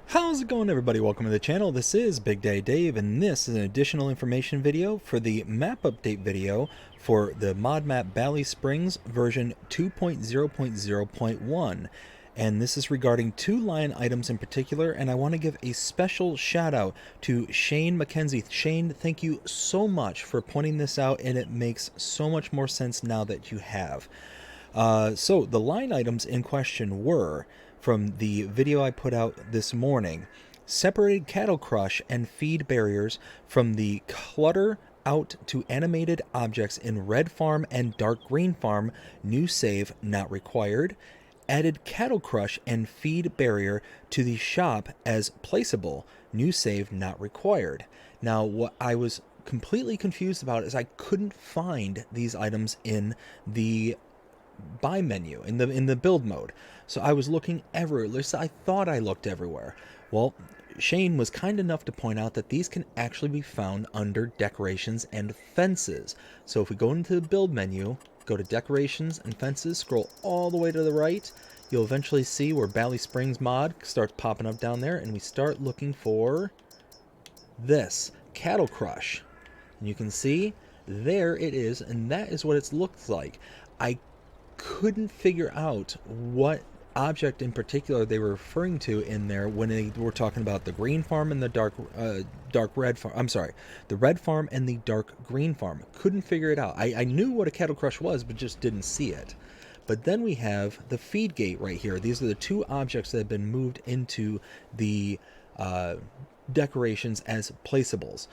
How's it going, everybody? Welcome to the channel. This is Big Day Dave, and this is an additional information video for the map update video for the mod map BallySprings version 2.0.0.1. And this is regarding two lion items in particular, and I want to give a special shout out to Shane McKenzie. Shane, thank you so much for pointing this out, and it makes so much more sense now that you have. So the line items in question were, from the video I put out this morning, separated cattle crush and feed barriers from the clutter out to animated objects in red farm and dark green farm, new save not required, added cattle crush and feed barrier to the shop as placeable, new save not required. Now, what I was completely confused about is I couldn't find these items in the buy menu, in the build mode. So I was looking everywhere. At least I thought I looked everywhere. Well, Shane was kind enough to point out that these can actually be found under decorations and fences. So if we go into the build menu, go to decorations and fences, scroll all the way to the right, you'll eventually see where BallySprings mod starts popping up down there, and we start looking for this cattle crush. And you can see there it is, and that is what it looks like. I couldn't figure out what object in particular they were referring to in there when they were talking about the green farm and the dark red farm. I'm sorry, the red farm and the dark green farm. Couldn't figure it out. I knew what a cattle crush was, but just didn't see it. But then we have the feed gate right here. These are the two objects that have been moved into the decorations as placeables.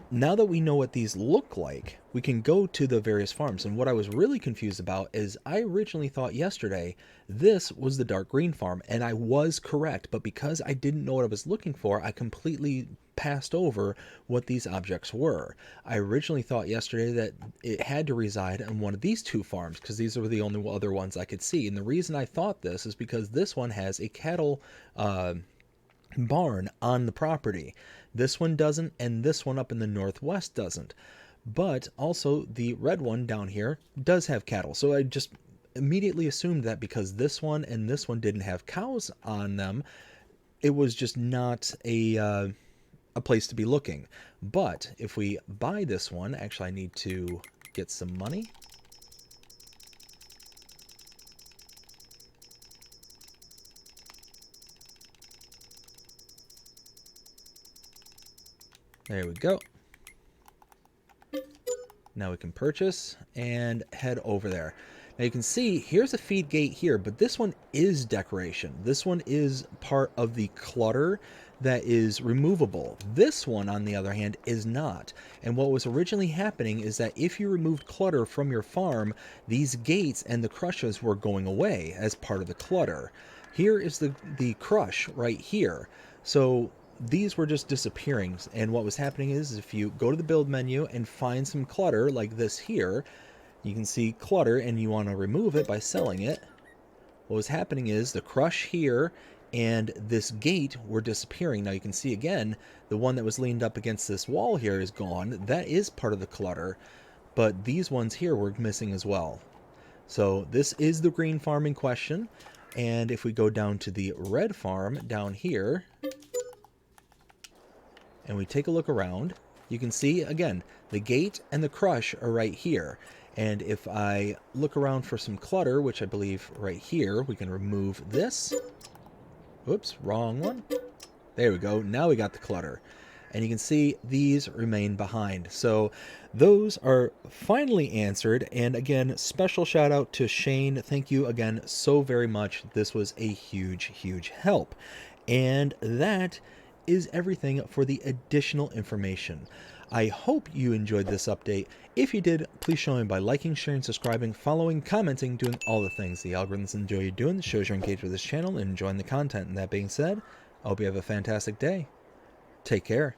Now that we know what these look like, we can go to the various farms. And what I was really confused about is I originally thought yesterday this was the dark green farm, and I was correct. But because I didn't know what I was looking for, I completely passed over what these objects were. I originally thought yesterday that it had to reside on one of these two farms because these were the only other ones I could see. And the reason I thought this is because this one has a cattle barn on the property. This one doesn't, and this one up in the northwest doesn't. But also the red one down here does have cattle. So I just immediately assumed that because this one and this one didn't have cows on them, it was just not a place to be looking. But if we buy this one, actually I need to get some money. There we go. Now we can purchase and head over there. Now you can see here's a feed gate here, but this one is decoration. This one is part of the clutter that is removable. This one, on the other hand, is not. And what was originally happening is that if you removed clutter from your farm, these gates and the crushes were going away as part of the clutter. Here is the crush right here. So these were just disappearing, and what was happening is if you go to the build menu and find some clutter like this here, you can see clutter and you want to remove it by selling it. What was happening is the crush here and this gate were disappearing. Now you can see again the one that was leaned up against this wall here is gone. That is part of the clutter, but these ones here were missing as well. So this is the green farm in question, and if we go down to the red farm down here and we take a look around, you can see, again, the gate and the crush are right here. And if I look around for some clutter, which I believe right here, we can remove this. Oops, wrong one. There we go. Now we got the clutter. And you can see these remain behind. So those are finally answered. And again, special shout out to Shane. Thank you again so very much. This was a huge, huge help. And that is everything for the additional information. I hope you enjoyed this update. If you did, please show me by liking, sharing, subscribing, following, commenting, doing all the things the algorithms enjoy you doing. It shows you're engaged with this channel and enjoying the content. And that being said, I hope you have a fantastic day. Take care.